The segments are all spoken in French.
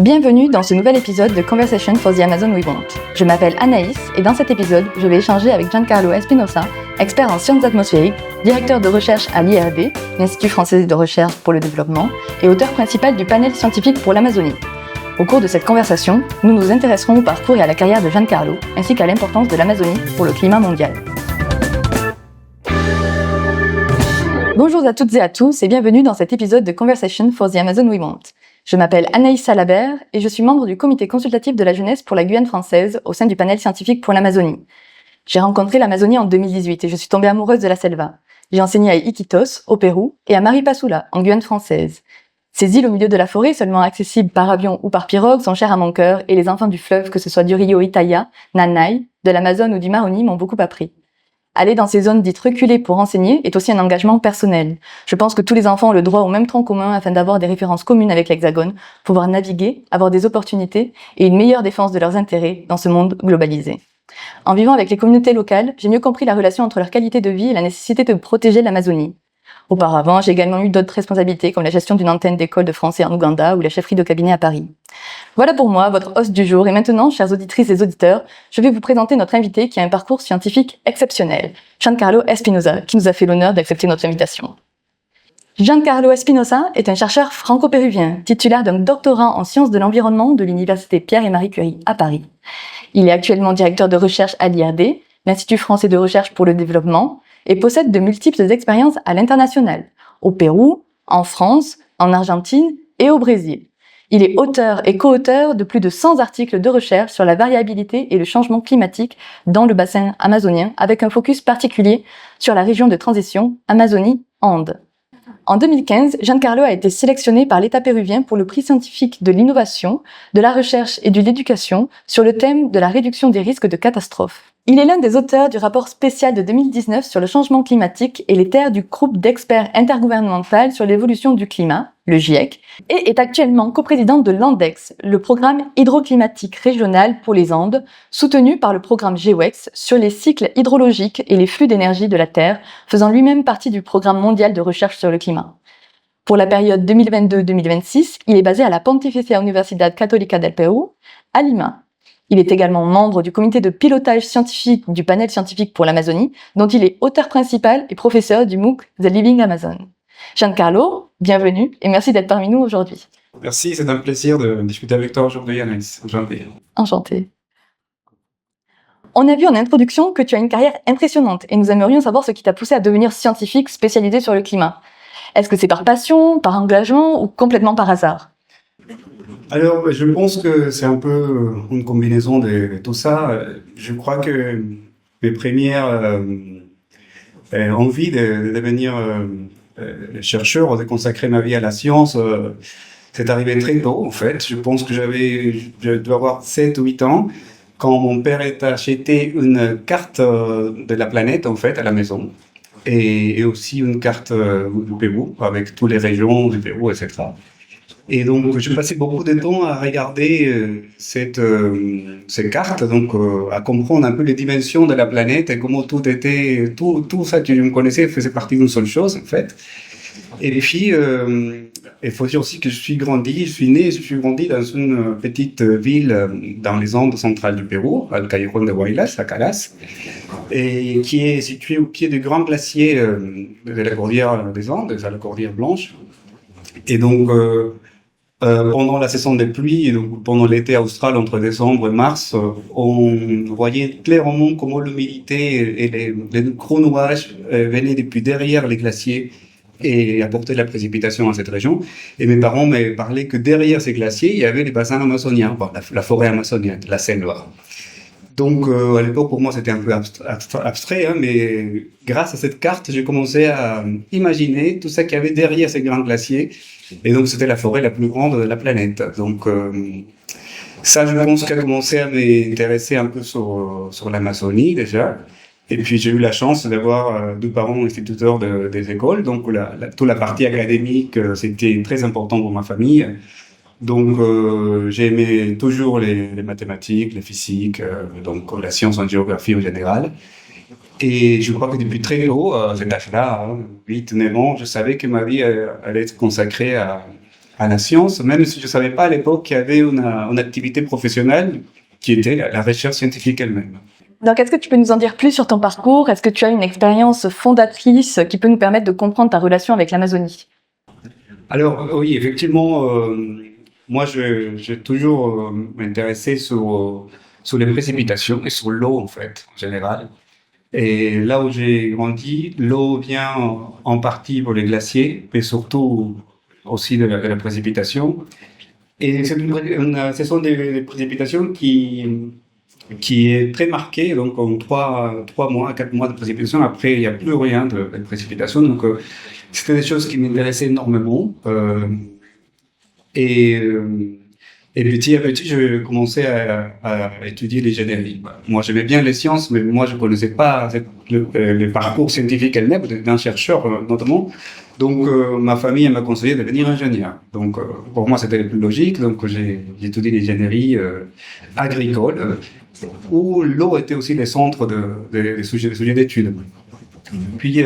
Bienvenue dans ce nouvel épisode de Conversation for the Amazon We Want. Je m'appelle Anaïs et dans cet épisode, je vais échanger avec Giancarlo Espinosa, expert en sciences atmosphériques, directeur de recherche à l'IRD, l'Institut français de recherche pour le développement, et auteur principal du panel scientifique pour l'Amazonie. Au cours de cette conversation, nous nous intéresserons au parcours et à la carrière de Giancarlo, ainsi qu'à l'importance de l'Amazonie pour le climat mondial. Bonjour à toutes et à tous et bienvenue dans cet épisode de Conversation for the Amazon We Want. Je m'appelle Anaïs Salabert et je suis membre du comité consultatif de la jeunesse pour la Guyane française au sein du panel scientifique pour l'Amazonie. J'ai rencontré l'Amazonie en 2018 et je suis tombée amoureuse de la selva. J'ai enseigné à Iquitos, au Pérou, et à Maripasula, en Guyane française. Ces îles au milieu de la forêt, seulement accessibles par avion ou par pirogue, sont chères à mon cœur et les enfants du fleuve, que ce soit du rio Itaia, Nanay, de l'Amazone ou du Maroni, m'ont beaucoup appris. Aller dans ces zones dites reculées pour enseigner est aussi un engagement personnel. Je pense que tous les enfants ont le droit au même tronc commun afin d'avoir des références communes avec l'Hexagone, pouvoir naviguer, avoir des opportunités et une meilleure défense de leurs intérêts dans ce monde globalisé. En vivant avec les communautés locales, j'ai mieux compris la relation entre leur qualité de vie et la nécessité de protéger l'Amazonie. Auparavant, j'ai également eu d'autres responsabilités comme la gestion d'une antenne d'école de français en Ouganda ou la chefferie de cabinet à Paris. Voilà pour moi votre host du jour et maintenant, chères auditrices et auditeurs, je vais vous présenter notre invité qui a un parcours scientifique exceptionnel, Giancarlo Espinosa, qui nous a fait l'honneur d'accepter notre invitation. Giancarlo Espinosa est un chercheur franco-péruvien, titulaire d'un doctorat en sciences de l'environnement de l'université Pierre et Marie Curie à Paris. Il est actuellement directeur de recherche à l'IRD, l'Institut français de recherche pour le développement, et possède de multiples expériences à l'international, au Pérou, en France, en Argentine et au Brésil. Il est auteur et co-auteur de plus de 100 articles de recherche sur la variabilité et le changement climatique dans le bassin amazonien, avec un focus particulier sur la région de transition Amazonie-Andes. En 2015, Giancarlo a été sélectionné par l'État péruvien pour le prix scientifique de l'innovation, de la recherche et de l'éducation sur le thème de la réduction des risques de catastrophes. Il est l'un des auteurs du rapport spécial de 2019 sur le changement climatique et les terres du groupe d'experts intergouvernemental sur l'évolution du climat, le GIEC, et est actuellement coprésident de l'ANDEX, le programme hydroclimatique régional pour les Andes, soutenu par le programme GEWEX sur les cycles hydrologiques et les flux d'énergie de la Terre, faisant lui-même partie du programme mondial de recherche sur le climat. Pour la période 2022-2026, il est basé à la Pontificia Universidad Católica del Perú, à Lima. Il est également membre du comité de pilotage scientifique du panel scientifique pour l'Amazonie, dont il est auteur principal et professeur du MOOC The Living Amazon. Giancarlo, bienvenue et merci d'être parmi nous aujourd'hui. Merci, c'est un plaisir de discuter avec toi aujourd'hui, Anaïs. Enchantée. On a vu en introduction que tu as une carrière impressionnante et nous aimerions savoir ce qui t'a poussé à devenir scientifique spécialisé sur le climat. Est-ce que c'est par passion, par engagement ou complètement par hasard ? Alors, je pense que c'est un peu une combinaison de tout ça. Je crois que mes premières envies de devenir chercheur ou de consacrer ma vie à la science, c'est arrivé très tôt, en fait. Je pense que je dois avoir 7 ou 8 ans, quand mon père a acheté une carte de la planète, en fait, à la maison. Et aussi une carte du Pérou, avec toutes les régions du Pérou, etc. Et donc, j'ai passé beaucoup de temps à regarder ces cartes, donc à comprendre un peu les dimensions de la planète et comment tout ça que je me connaissais faisait partie d'une seule chose, en fait. Et puis, il faut dire aussi que je suis grandi dans une petite ville dans les Andes centrales du Pérou, à Callejón de Huaylas, à Calas, et qui est située au pied du grand glacier de la cordillère des Andes, à la cordillère Blanche. Et donc, pendant la saison des pluies, et donc pendant l'été austral entre décembre et mars, on voyait clairement comment l'humidité et les gros nuages venaient depuis derrière les glaciers et apportaient de la précipitation à cette région. Et mes parents me parlaient que derrière ces glaciers, il y avait les bassins amazoniens, la forêt amazonienne, la selva. Donc, à l'époque, pour moi, c'était un peu abstrait, mais grâce à cette carte, j'ai commencé à imaginer tout ça qu'il y avait derrière ces grands glaciers. Et donc, c'était la forêt la plus grande de la planète. Donc, ça, je pense qu'a commencé à m'intéresser un peu sur l'Amazonie, déjà. Et puis, j'ai eu la chance d'avoir 2 parents instituteurs des écoles. Donc, toute la partie académique, c'était très important pour ma famille. Donc, j'ai aimé toujours les mathématiques, la physique, donc la science en géographie en général. Et je crois que depuis très tôt, à cet âge-là, 8-9 ans, je savais que ma vie allait être consacrée à à la science, même si je savais pas à l'époque qu'il y avait une activité professionnelle qui était la recherche scientifique elle-même. Donc, est-ce que tu peux nous en dire plus sur ton parcours? Est-ce que tu as une expérience fondatrice qui peut nous permettre de comprendre ta relation avec l'Amazonie? Alors oui, effectivement, moi j'ai toujours m'intéressé sur les précipitations et sur l'eau en fait en général. Et là où j'ai grandi, l'eau vient en partie pour les glaciers, mais surtout aussi de la précipitation. Et ce sont des précipitations qui est très marquée, donc en 3 mois, 4 mois de précipitation. Après, il n'y a plus rien de précipitation. Donc, c'était des choses qui m'intéressaient énormément. Et, euh, et petit à petit, je commençais à étudier l'ingénierie. Moi, j'aimais bien les sciences, mais moi, je connaissais pas le parcours scientifique elle-même d'un chercheur, notamment. Donc, ma famille elle m'a conseillé de devenir ingénieur. Donc, pour moi, c'était le plus logique. Donc, j'ai étudié l'ingénierie agricole, où l'eau était aussi le centre des sujets d'études. Puis,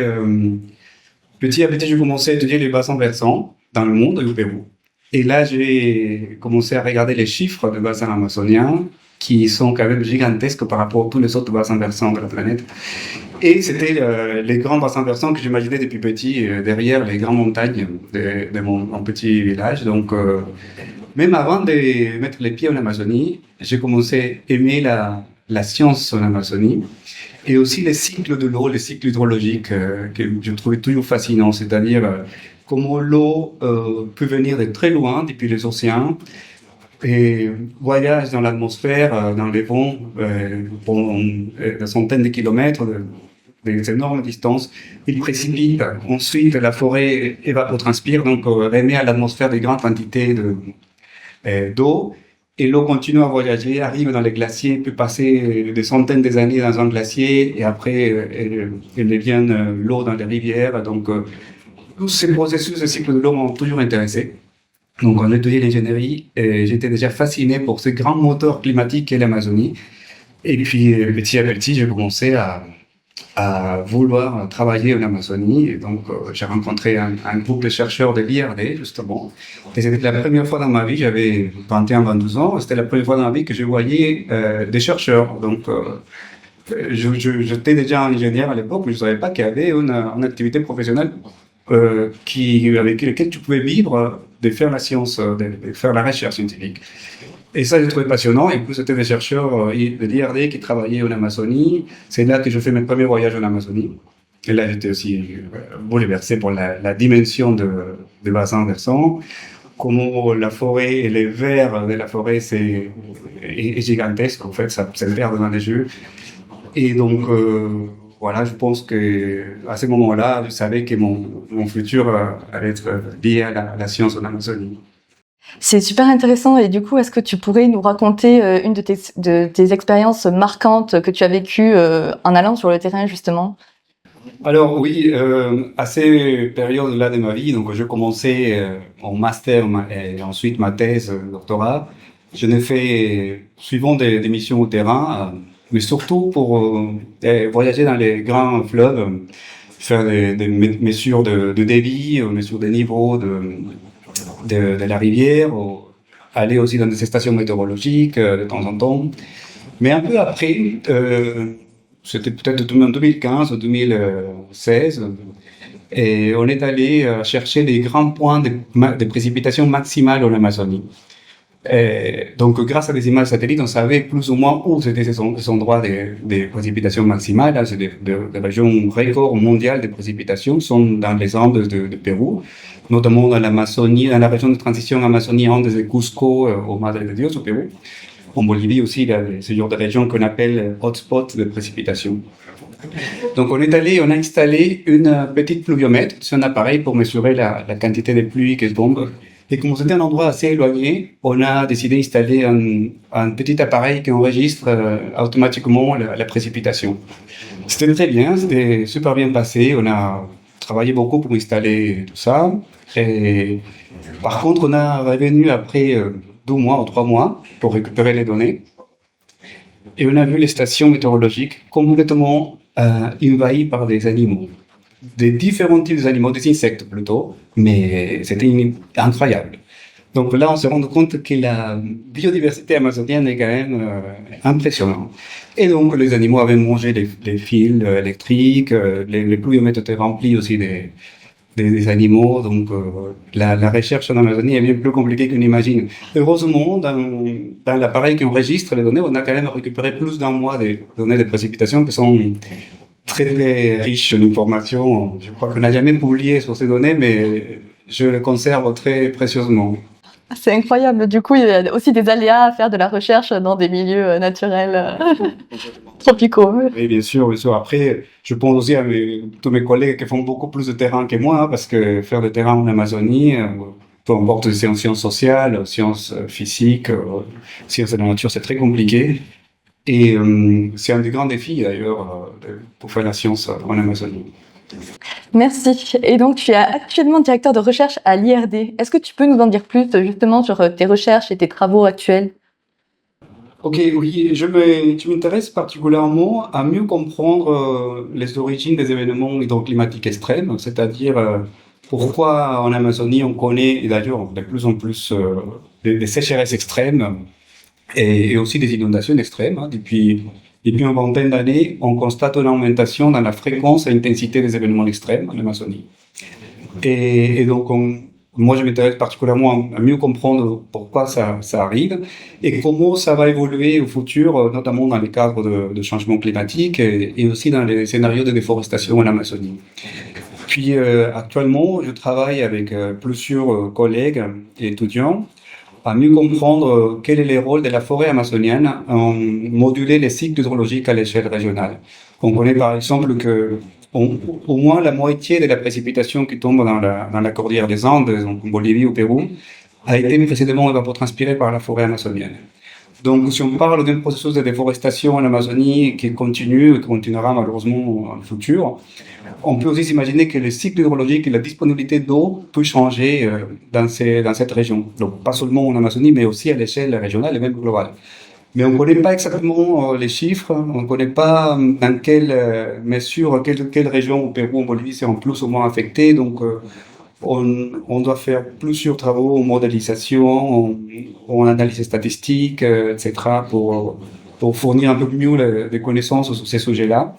petit à petit, j'ai commencé à étudier les bassins versants dans le monde et au Pérou. Et là, j'ai commencé à regarder les chiffres de bassins amazoniens, qui sont quand même gigantesques par rapport à tous les autres bassins versants de la planète. Et c'était les grands bassins versants que j'imaginais depuis petit, derrière les grandes montagnes de mon petit village. Donc, même avant de mettre les pieds en Amazonie, j'ai commencé à aimer la science en Amazonie et aussi les cycles de l'eau, les cycles hydrologiques que je trouvais toujours fascinants, c'est-à-dire comment l'eau peut venir de très loin, depuis les océans, et voyage dans l'atmosphère, dans les vents, pendant des centaines de kilomètres, des énormes distances. Il précipite. Ensuite, la forêt évapotranspire, donc remet à l'atmosphère des grandes quantités d'eau. Et l'eau continue à voyager, arrive dans les glaciers, peut passer des centaines d'années dans un glacier, et après, elle devient l'eau dans les rivières. Donc, tous ces processus de cycle de l'eau m'ont toujours intéressé. Donc, en étudiant l'ingénierie, j'étais déjà fasciné pour ce grand moteur climatique qu'est l'Amazonie. Et puis, petit à petit, j'ai commencé à vouloir travailler en Amazonie. Et donc, j'ai rencontré un groupe de chercheurs de l'IRD, justement. Et c'était la première fois dans ma vie, j'avais 21, 22 ans, c'était la première fois dans ma vie que je voyais des chercheurs. Donc, j'étais déjà un ingénieur à l'époque, mais je ne savais pas qu'il y avait une activité professionnelle avec laquelle tu pouvais vivre de faire la science, de faire la recherche scientifique. Et ça, j'ai trouvé passionnant. Et puis, c'était des chercheurs de l'IRD qui travaillaient en Amazonie. C'est là que je fais mes premiers voyages en Amazonie. Et là, j'étais aussi bouleversé pour la dimension des bassins versants. Comment la forêt et les vers de la forêt, est gigantesque. En fait, ça se perd devant les yeux. Et donc, voilà, je pense que à ce moment-là, je savais que mon futur allait être lié à la science en Amazonie. C'est super intéressant et du coup, est-ce que tu pourrais nous raconter une de tes expériences marquantes que tu as vécues en allant sur le terrain justement? Alors oui, à ces périodes-là de ma vie, donc je commençais en master et ensuite ma thèse, doctorat. Je l'ai fait suivant des missions au terrain, mais surtout pour voyager dans les grands fleuves, faire des mesures de débit, mesures des niveaux de la rivière, aller aussi dans des stations météorologiques de temps en temps. Mais un peu après, c'était peut-être en 2015 ou 2016, et on est allé chercher les grands points de précipitation maximale en Amazonie. Et donc, grâce à des images satellites, on savait plus ou moins où c'était ces endroits des précipitations maximales. C'est des régions records mondiales de précipitations sont dans les Andes de Pérou, notamment dans l'Amazonie, dans la région de transition Amazonie-Andes de Cusco au Madre de Dios au Pérou. En Bolivie aussi, il y a ce genre de régions qu'on appelle hotspots de précipitation. Donc, on a installé une petite pluviomètre, c'est un appareil pour mesurer la quantité de pluie qui tombe. Et comme c'était un endroit assez éloigné, on a décidé d'installer un petit appareil qui enregistre automatiquement la précipitation. C'était très bien, c'était super bien passé. On a travaillé beaucoup pour installer tout ça. Et par contre, on a revenu après 2 mois ou 3 mois pour récupérer les données. Et on a vu les stations météorologiques complètement envahies par des animaux. Des différents types d'animaux, des insectes plutôt, mais c'était incroyable. Donc là, on se rend compte que la biodiversité amazonienne est quand même impressionnante. Et donc, les animaux avaient mangé les fils électriques, les pluviomètres étaient remplis aussi des animaux. Donc, la recherche en Amazonie est bien plus compliquée qu'on imagine. Heureusement, dans l'appareil qui enregistre les données, on a quand même récupéré plus d'un mois de données de précipitations qui sont très, très riches d'informations. Je crois qu'on n'a jamais publié sur ces données, mais je les conserve très précieusement. C'est incroyable. Du coup, il y a aussi des aléas à faire de la recherche dans des milieux naturels tropicaux. Oui, bien sûr, bien sûr. Après, je pense aussi à tous mes collègues qui font beaucoup plus de terrain que moi, hein, parce que faire du terrain en Amazonie, peu importe si c'est en sciences sociales, sciences physiques, sciences de la nature, c'est très compliqué. Et c'est un des grands défis, d'ailleurs, pour faire la science en Amazonie. Merci. Et donc, tu es actuellement directeur de recherche à l'IRD. Est-ce que tu peux nous en dire plus justement sur tes recherches et tes travaux actuels? Ok, oui, tu m'intéresses particulièrement à mieux comprendre les origines des événements hydroclimatiques extrêmes, c'est-à-dire pourquoi en Amazonie on connaît, et d'ailleurs de plus en plus, des sécheresses extrêmes et aussi des inondations extrêmes. Hein. Depuis une vingtaine d'années, on constate une augmentation dans la fréquence et l'intensité des événements extrêmes en Amazonie. Et donc, moi, je m'intéresse particulièrement à mieux comprendre pourquoi ça arrive et comment ça va évoluer au futur, notamment dans les cadres de changement climatique et aussi dans les scénarios de déforestation en Amazonie. Puis, actuellement, je travaille avec plusieurs collègues et étudiants à mieux comprendre quel est le rôle de la forêt amazonienne en moduler les cycles hydrologiques à l'échelle régionale. On connaît par exemple que au moins la moitié de la précipitation qui tombe dans la cordillère des Andes, donc en Bolivie ou au Pérou, a été précédemment évapotranspirée par la forêt amazonienne. Donc, si on parle d'un processus de déforestation en Amazonie qui continue et qui continuera malheureusement dans le futur, on peut aussi s'imaginer que le cycle hydrologique et la disponibilité d'eau peut changer dans cette région. Donc, pas seulement en Amazonie, mais aussi à l'échelle régionale et même globale. Mais on ne connaît pas exactement les chiffres, on ne connaît pas dans quelle mesure, quelle région au Pérou, en Bolivie seront plus ou moins affectées. Donc, on doit faire plusieurs travaux en modélisation, en analyse statistique, etc. pour fournir un peu mieux des connaissances sur ces sujets-là.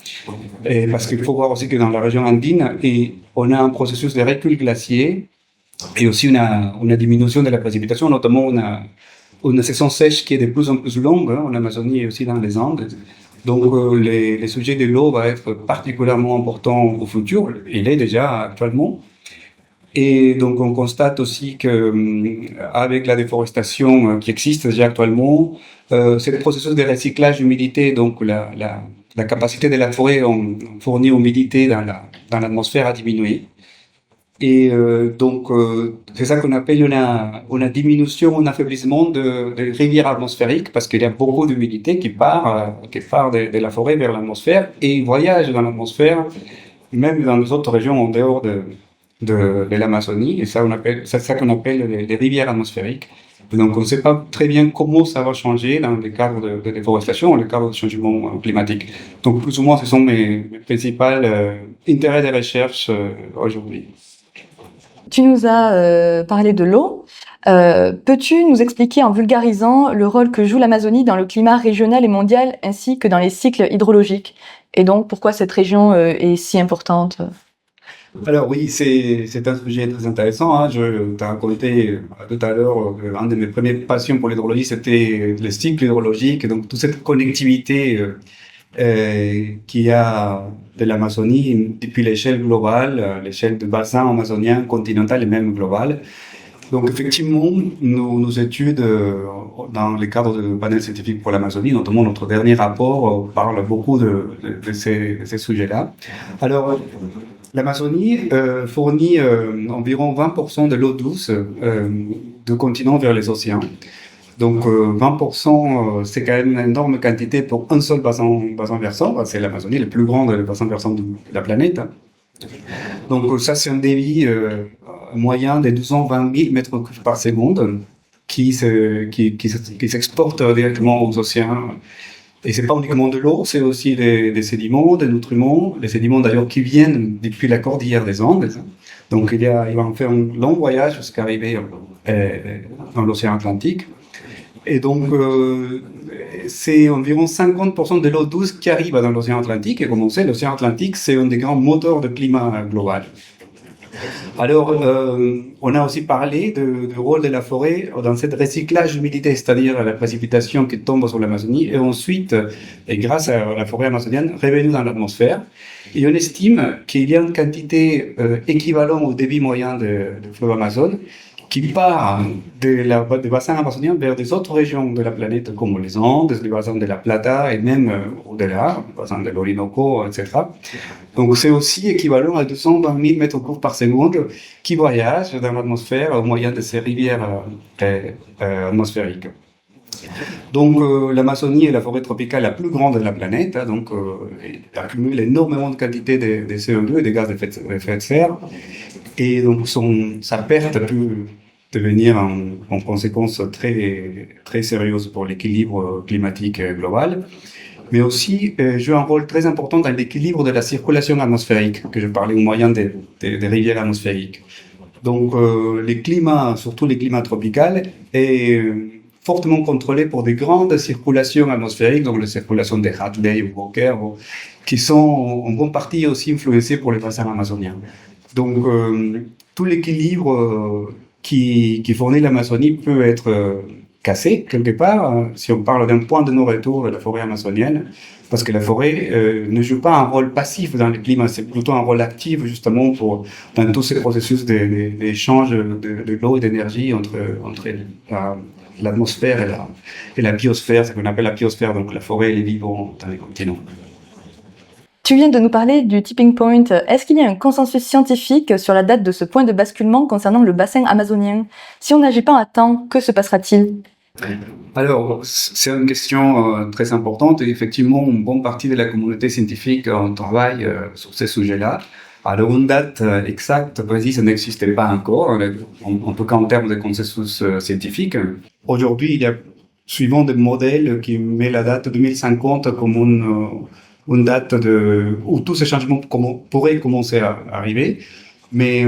Et parce qu'il faut voir aussi que dans la région andine, on a un processus de recul glacier et aussi une diminution de la précipitation, notamment une saison sèche qui est de plus en plus longue en Amazonie et aussi dans les Andes. Donc les sujets de l'eau vont être particulièrement importants au futur. Il est déjà actuellement. Et donc, on constate aussi que, avec la déforestation qui existe déjà actuellement, c'est le processus de recyclage d'humidité, donc la capacité de la forêt à fournir humidité dans l'atmosphère a diminué. Et donc, c'est ça qu'on appelle une diminution, un affaiblissement des rivières atmosphériques, parce qu'il y a beaucoup d'humidité qui part de la forêt vers l'atmosphère et voyage dans l'atmosphère, même dans les autres régions en dehors de l'Amazonie, et c'est ça qu'on appelle les rivières atmosphériques. Donc, on ne sait pas très bien comment ça va changer dans le cadre de déforestation, dans le cadre de changement climatique. Donc, plus ou moins, ce sont mes principaux intérêts de recherche aujourd'hui. Tu nous as parlé de l'eau. Peux-tu nous expliquer en vulgarisant le rôle que joue l'Amazonie dans le climat régional et mondial, ainsi que dans les cycles hydrologiques? Et donc, pourquoi cette région est si importante? Alors oui, c'est un sujet très intéressant. Hein. Je t'ai raconté tout à l'heure qu'un de mes premières passions pour l'hydrologie, c'était le cycle hydrologique, donc toute cette connectivité qu'il y a de l'Amazonie depuis l'échelle globale, l'échelle du bassin amazonien, continental et même global. Donc effectivement, nos études dans le cadre du panel scientifique pour l'Amazonie, notamment notre dernier rapport, parle beaucoup de ces sujets-là. Alors, l'Amazonie fournit environ 20% de l'eau douce du continent vers les océans. Donc 20%, c'est quand même une énorme quantité pour un seul bassin versant. C'est l'Amazonie, le plus grand bassin versant de la planète. Donc ça, c'est un débit moyen de 220 000 mètres cubes par seconde qui s'exporte directement aux océans. Et c'est pas uniquement de l'eau, c'est aussi des sédiments, des nutriments, les sédiments d'ailleurs qui viennent depuis la cordillère des Andes. Donc il va en faire un long voyage jusqu'à arriver dans l'océan Atlantique. Et donc c'est environ 50% de l'eau douce qui arrive dans l'océan Atlantique. Et comme on sait, l'océan Atlantique, c'est un des grands moteurs de climat global. Alors, on a aussi parlé du rôle de la forêt dans cette recyclage d'humidité, c'est-à-dire la précipitation qui tombe sur l'Amazonie et ensuite, et grâce à la forêt amazonienne, revenue dans l'atmosphère. Et on estime qu'il y a une quantité équivalente au débit moyen du fleuve Amazon qui part du bassin amazonien vers des autres régions de la planète, comme les Andes, le bassin de la Plata et même au-delà, le bassin de l'Orinoco, etc. Donc c'est aussi équivalent à 220 000 mètres cubes par seconde qui voyagent dans l'atmosphère au moyen de ces rivières atmosphériques. Donc l'Amazonie est la forêt tropicale la plus grande de la planète, hein, donc elle accumule énormément de quantité de CO2 et de gaz à effet de serre, et donc sa perte peut devenir en conséquence très sérieuse pour l'équilibre climatique global, mais aussi joue un rôle très important dans l'équilibre de la circulation atmosphérique, que je parlais au moyen des rivières atmosphériques. Donc les climats, surtout les climats tropicaux, est fortement contrôlé pour des grandes circulations atmosphériques, donc les circulations des Hartley ou Walker, qui sont en grande partie aussi influencées pour les bassins amazoniens. Donc tout l'équilibre qui fournit l'Amazonie peut être cassé quelque part, si on parle d'un point de non-retour de la forêt amazonienne, parce que la forêt ne joue pas un rôle passif dans le climat, c'est plutôt un rôle actif justement dans tous ces processus d'échange de l'eau et d'énergie entre l'atmosphère et la biosphère, ce qu'on appelle la biosphère, donc la forêt et les vivants dans les continents. Tu viens de nous parler du tipping point. Est-ce qu'il y a un consensus scientifique sur la date de ce point de basculement concernant le bassin amazonien? Si on n'agit pas à temps, que se passera-t-il? Alors, c'est une question très importante et effectivement, une bonne partie de la communauté scientifique travaille sur ces sujets-là. Alors, une date exacte, précise, ça n'existe pas encore, en tout cas en termes de consensus scientifique. Aujourd'hui, il y a, suivant des modèles qui met la date 2050 comme une date où tous ces changements pourraient commencer à arriver, mais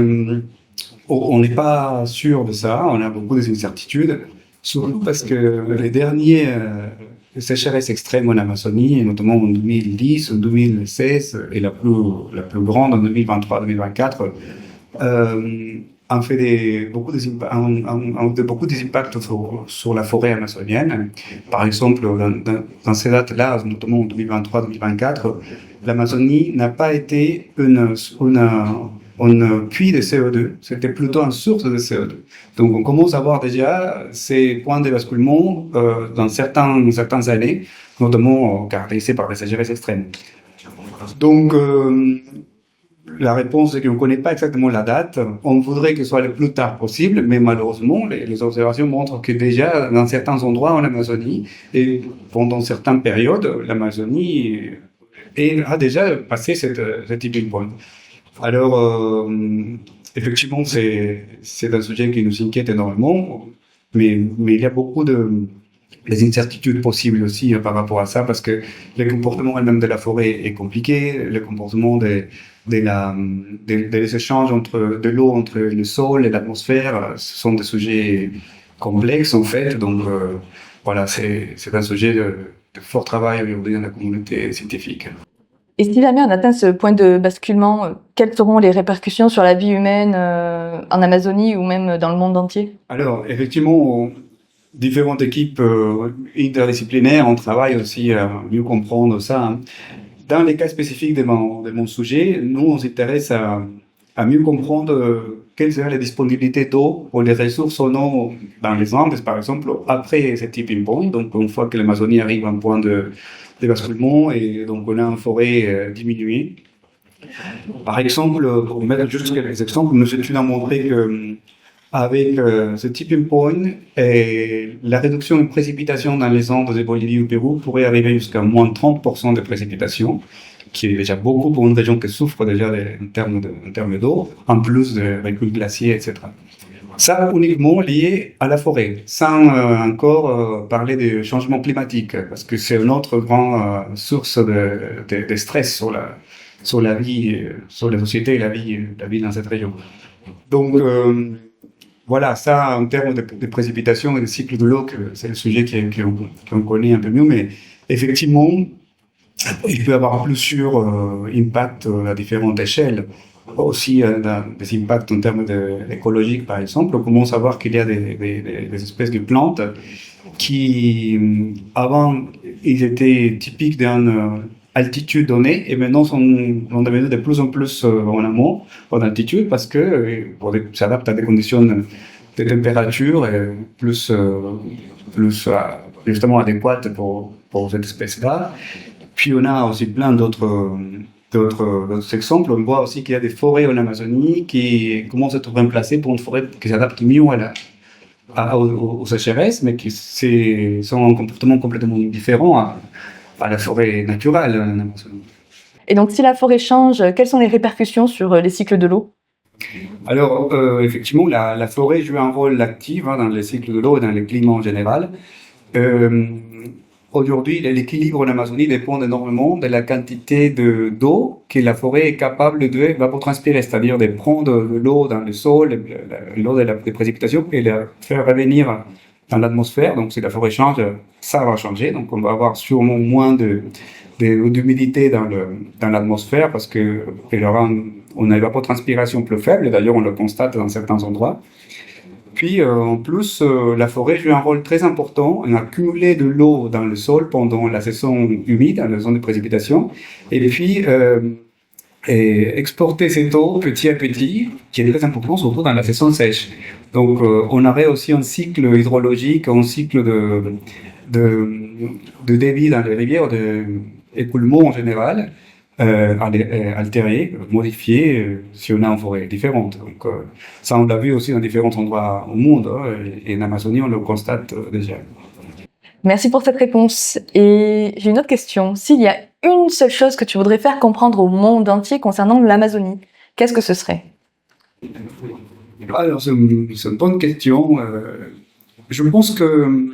on n'est pas sûr de ça, on a beaucoup d'incertitudes, surtout parce que les derniers sécheresses extrêmes en Amazonie, notamment en 2010, en 2016 et la plus grande en 2023-2024, ont fait beaucoup d'impacts sur la forêt amazonienne. Par exemple, dans ces dates-là, notamment en 2023-2024, l'Amazonie n'a pas été une puits de CO2, c'était plutôt une source de CO2. Donc on commence à voir déjà ces points de basculement dans certaines années, notamment caractérisés par les sécheresses extrêmes. Donc la réponse est qu'on ne connaît pas exactement la date. On voudrait que ce soit le plus tard possible, mais malheureusement, les observations montrent que déjà, dans certains endroits en Amazonie, et pendant certaines périodes, l'Amazonie a déjà passé cette tipping point. Alors, effectivement, c'est un sujet qui nous inquiète énormément, mais il y a beaucoup des incertitudes possibles aussi par rapport à ça, parce que le comportement même de la forêt est compliqué, le comportement des échanges de l'eau entre le sol et l'atmosphère, ce sont des sujets complexes en fait, donc voilà, c'est un sujet de fort travail aujourd'hui dans la communauté scientifique. Et si jamais on atteint ce point de basculement, quelles seront les répercussions sur la vie humaine en Amazonie ou même dans le monde entier? Alors, effectivement, différentes équipes interdisciplinaires, on travaille aussi à mieux comprendre ça. Dans les cas spécifiques de mon sujet, nous, on s'intéresse à mieux comprendre quelles seraient les disponibilités d'eau ou les ressources en eau dans les Andes, par exemple, après ce tipping point. Donc, une fois que l'Amazonie arrive à un point de basculement et donc on a une forêt diminuée. Par exemple, pour mettre juste quelques exemples, nos études ont montré que avec ce tipping point, la réduction de précipitations dans les Andes de Bolivie ou Pérou pourrait arriver jusqu'à moins 30% de précipitations, qui est déjà beaucoup pour une région qui souffre déjà en termes d'eau, en plus de recul glacier, etc. Ça uniquement lié à la forêt, sans encore parler des changements climatiques, parce que c'est une autre grande source de stress sur la vie, sur la société et la vie dans cette région. Donc voilà, ça en termes de précipitations et de cycle de l'eau, c'est le sujet qu'on connaît un peu mieux, mais effectivement, il peut avoir plusieurs impacts à différentes échelles. Aussi des impacts en termes écologiques, par exemple. On commence à voir qu'il y a des espèces de plantes qui, avant, ils étaient typiques d'une altitude donnée et maintenant sont devenus de plus en plus en amont, en altitude, parce que s'adaptent à des conditions de température plus justement adéquates pour cette espèce-là. Puis on a aussi plein d'autres exemples. On voit aussi qu'il y a des forêts en Amazonie qui commencent à être remplacées pour une forêt qui s'adapte mieux aux sécheresses, mais qui sont un comportement complètement différent à la forêt naturelle en Amazonie. Et donc, si la forêt change, quelles sont les répercussions sur les cycles de l'eau? Alors, effectivement, la forêt joue un rôle actif dans les cycles de l'eau et dans le climat en général. Aujourd'hui, l'équilibre en Amazonie dépend énormément de la quantité d'eau que la forêt est capable d'évapotranspirer, c'est-à-dire de prendre de l'eau dans le sol, l'eau des précipitations, et la faire revenir dans l'atmosphère. Donc, si la forêt change, ça va changer. Donc, on va avoir sûrement moins d'humidité dans l'atmosphère parce que on a une évapotranspiration plus faible. D'ailleurs, on le constate dans certains endroits. Puis, en plus, la forêt joue un rôle très important en accumuler de l'eau dans le sol pendant la saison humide, dans la zone de précipitation, et puis et exporter cette eau petit à petit, qui est très important, surtout dans la saison sèche. Donc, on aurait aussi un cycle hydrologique, un cycle de débit dans les rivières, d'écoulement en général, altéré, modifié, si on a une forêt différente. Donc, ça, on l'a vu aussi dans différents endroits au monde, et en Amazonie, on le constate déjà. Merci pour cette réponse. Et j'ai une autre question. S'il y a une seule chose que tu voudrais faire comprendre au monde entier concernant l'Amazonie, qu'est-ce que ce serait? Alors, c'est une bonne question. Je pense que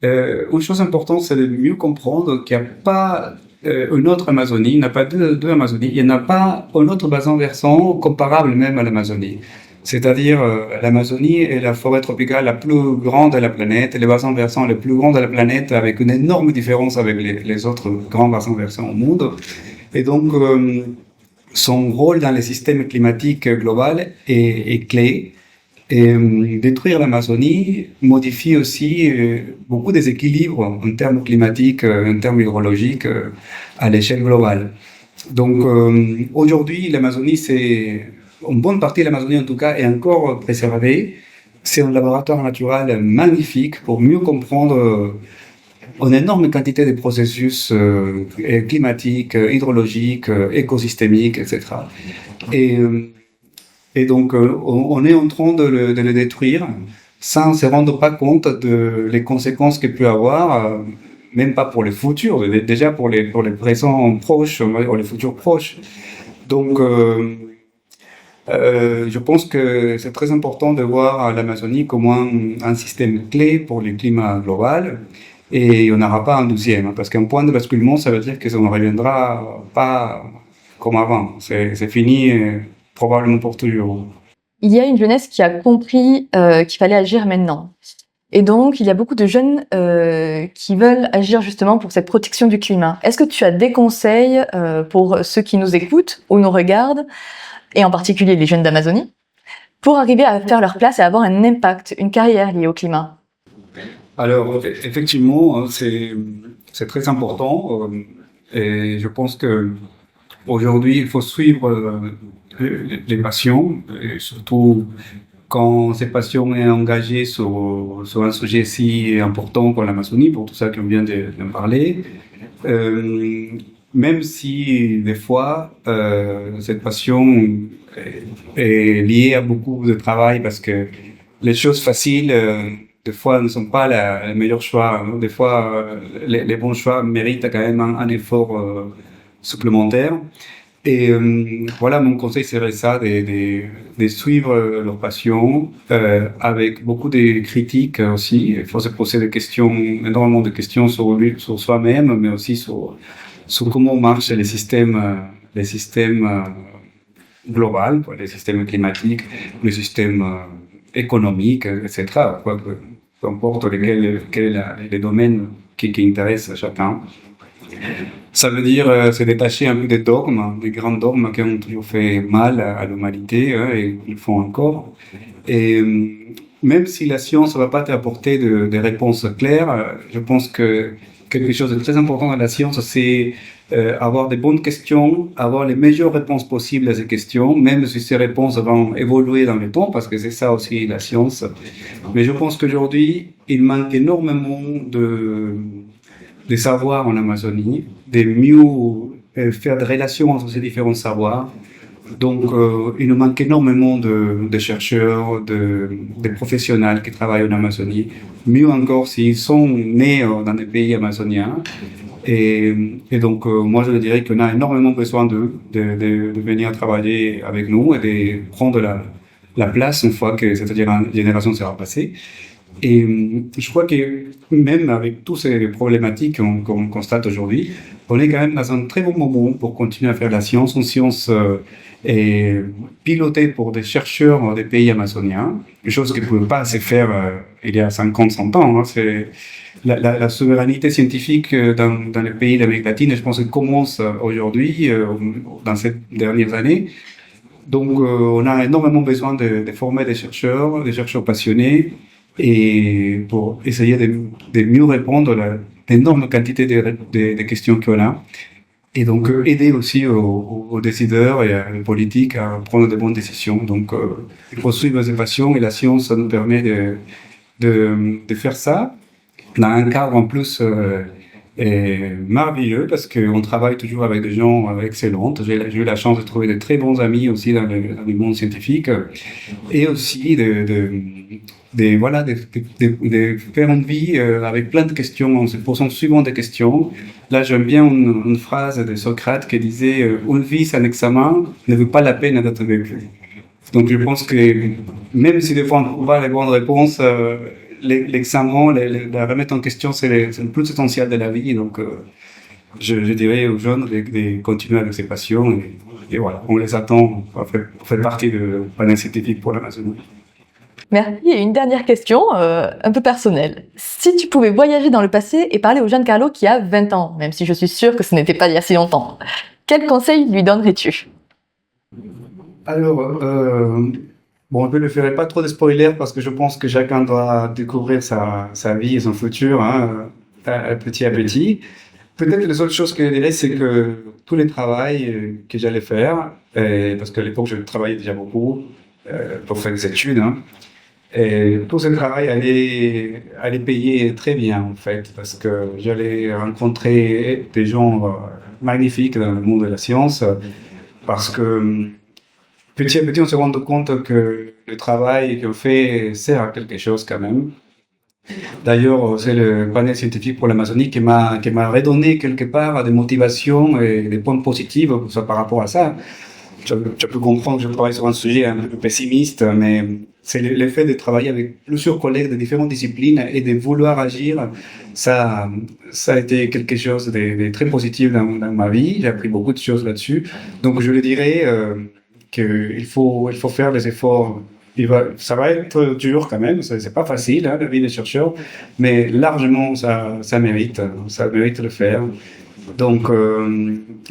une chose importante, c'est de mieux comprendre qu'il n'y a pas une autre Amazonie, il n'y a pas deux Amazonies, il n'y en a pas un autre bassin versant comparable même à l'Amazonie. C'est-à-dire, l'Amazonie est la forêt tropicale la plus grande de la planète, et le bassin versant le plus grand de la planète, avec une énorme différence avec les autres grands bassins versants au monde. Et donc, son rôle dans le système climatique global est clé. Et détruire l'Amazonie modifie aussi beaucoup des équilibres en termes climatiques, en termes hydrologiques, à l'échelle globale. Donc aujourd'hui, l'Amazonie, une bonne partie de l'Amazonie en tout cas, est encore préservée. C'est un laboratoire naturel magnifique pour mieux comprendre une énorme quantité de processus climatiques, hydrologiques, écosystémiques, etc. Et donc, on est en train de le détruire sans se rendre pas compte les conséquences qu'il peut avoir, même pas pour le futur, déjà pour les présents proches, pour les futurs proches. Donc, je pense que c'est très important de voir l'Amazonie comme un système clé pour le climat global. Et il n'y en aura pas un deuxième, parce qu'un point de basculement, ça veut dire que ça ne reviendra pas comme avant. C'est fini. Probablement pour toujours. Il y a une jeunesse qui a compris qu'il fallait agir maintenant. Et donc, il y a beaucoup de jeunes qui veulent agir justement pour cette protection du climat. Est-ce que tu as des conseils pour ceux qui nous écoutent ou nous regardent, et en particulier les jeunes d'Amazonie, pour arriver à faire leur place et avoir un impact, une carrière liée au climat? Alors, effectivement, c'est très important. Et je pense que aujourd'hui, il faut suivre les passions, et surtout quand ces passions est engagée sur un sujet si important comme l'Amazonie, pour tout ça qu'on vient de parler. Même si des fois cette passion est liée à beaucoup de travail, parce que les choses faciles des fois ne sont pas le meilleur choix. Hein. Des fois les bons choix méritent quand même un effort supplémentaire. Et voilà, mon conseil serait ça, de suivre leur passion, avec beaucoup de critiques aussi. Il faut se poser énormément de questions sur soi-même, mais aussi sur comment marchent les systèmes globaux, quoi, les systèmes climatiques, les systèmes économiques, etc. Quoi, peu importe les domaines qui intéressent chacun. Ça veut dire se détacher un peu des dogmes, des grands dogmes qui ont toujours fait mal à l'humanité, hein, et ils font encore. Et même si la science ne va pas t'apporter des réponses claires, je pense que quelque chose de très important dans la science, c'est avoir des bonnes questions, avoir les meilleures réponses possibles à ces questions, même si ces réponses vont évoluer dans le temps, parce que c'est ça aussi la science. Mais je pense qu'aujourd'hui, il manque énormément de savoirs en Amazonie, de mieux faire des relations entre ces différents savoirs. Donc, il nous manque énormément de chercheurs, de professionnels qui travaillent en Amazonie. Mieux encore s'ils sont nés dans des pays amazoniens. Et donc, moi, je dirais qu'on a énormément besoin d'eux, de venir travailler avec nous et de prendre la place une fois que cette génération sera passée. Et je crois que même avec toutes ces problématiques qu'on constate aujourd'hui, on est quand même dans un très bon moment pour continuer à faire la science, une science pilotée pour des chercheurs des pays amazoniens, une chose qui ne pouvait pas se faire il y a 50, 100 ans. Hein. C'est la souveraineté scientifique dans les pays d'Amérique latine, je pense qu'elle commence aujourd'hui, dans ces dernières années. Donc, on a énormément besoin de former des chercheurs passionnés, et pour essayer de mieux répondre à l'énorme quantité de questions qu'on a. Et donc, aider aussi aux décideurs et aux politiques à prendre de bonnes décisions. Donc, il faut suivre ses passions, et la science, ça nous permet de faire ça dans un cadre en plus merveilleux, parce qu'on travaille toujours avec des gens excellents. J'ai eu la chance de trouver de très bons amis aussi dans le monde scientifique, et aussi de faire une vie avec plein de questions, en se posant souvent des questions. Là, j'aime bien une phrase de Socrate qui disait une vie sans examen ne vaut pas la peine d'être vécue. Donc, je pense que même si des fois on ne trouve pas les bonnes réponses, l'examen, la remettre en question, c'est le plus essentiel de la vie. Donc, je dirais aux jeunes de continuer avec ses passions, et voilà, on les attend pour faire partie du panel scientifique pour l'Amazonie. Merci. Et une dernière question, un peu personnelle. Si tu pouvais voyager dans le passé et parler au Giancarlo qui a 20 ans, même si je suis sûre que ce n'était pas il y a si longtemps, quel conseil lui donnerais-tu? Alors, bon, je ne ferai pas trop de spoilers parce que je pense que chacun doit découvrir sa vie et son futur, hein, petit à petit. Peut-être la seule chose que je dirais, c'est que tous les travaux que j'allais faire, parce qu'à l'époque, je travaillais déjà beaucoup pour faire des études, hein, et tout ce travail allait payer très bien, en fait, parce que j'allais rencontrer des gens magnifiques dans le monde de la science, parce que petit à petit, on se rend compte que le travail qu'on fait sert à quelque chose quand même. D'ailleurs, c'est le panel scientifique pour l'Amazonie qui m'a redonné quelque part des motivations et des points positifs par rapport à ça. Je peux comprendre que je travaille sur un sujet un peu pessimiste, mais c'est l'effet de travailler avec plusieurs collègues de différentes disciplines et de vouloir agir. Ça a été quelque chose de très positif dans ma vie. J'ai appris beaucoup de choses là-dessus. Donc, je le dirais qu'il faut faire des efforts. Ça va être dur quand même, c'est pas facile, hein, la vie des chercheurs, mais largement ça mérite de le faire. Donc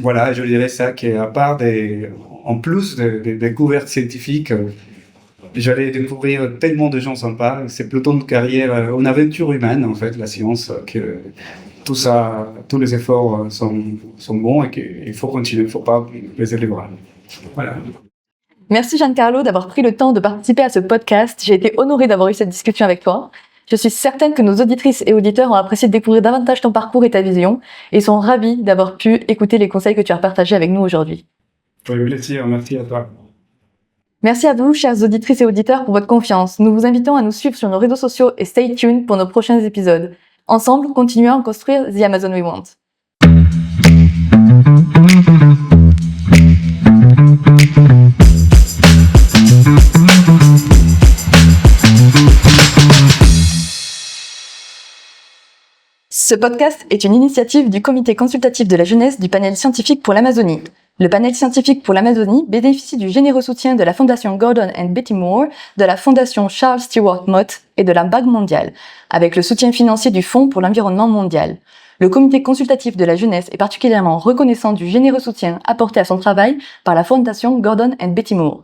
voilà, je dirais ça, qu'à part en plus des découvertes scientifiques, j'allais découvrir tellement de gens sympas. C'est plutôt une carrière, une aventure humaine en fait, la science, que tout ça, tous les efforts sont bons et qu'il faut continuer, il ne faut pas baisser les bras. Voilà. Merci Giancarlo d'avoir pris le temps de participer à ce podcast. J'ai été honorée d'avoir eu cette discussion avec toi. Je suis certaine que nos auditrices et auditeurs ont apprécié de découvrir davantage ton parcours et ta vision, et sont ravis d'avoir pu écouter les conseils que tu as partagés avec nous aujourd'hui. Avec plaisir, merci à toi. Merci à vous, chères auditrices et auditeurs, pour votre confiance. Nous vous invitons à nous suivre sur nos réseaux sociaux et stay tuned pour nos prochains épisodes. Ensemble, continuons à construire The Amazon We Want. Ce podcast est une initiative du Comité consultatif de la jeunesse du panel scientifique pour l'Amazonie. Le panel scientifique pour l'Amazonie bénéficie du généreux soutien de la Fondation Gordon and Betty Moore, de la Fondation Charles Stewart Mott et de la Banque mondiale, avec le soutien financier du Fonds pour l'environnement mondial. Le Comité consultatif de la jeunesse est particulièrement reconnaissant du généreux soutien apporté à son travail par la Fondation Gordon and Betty Moore.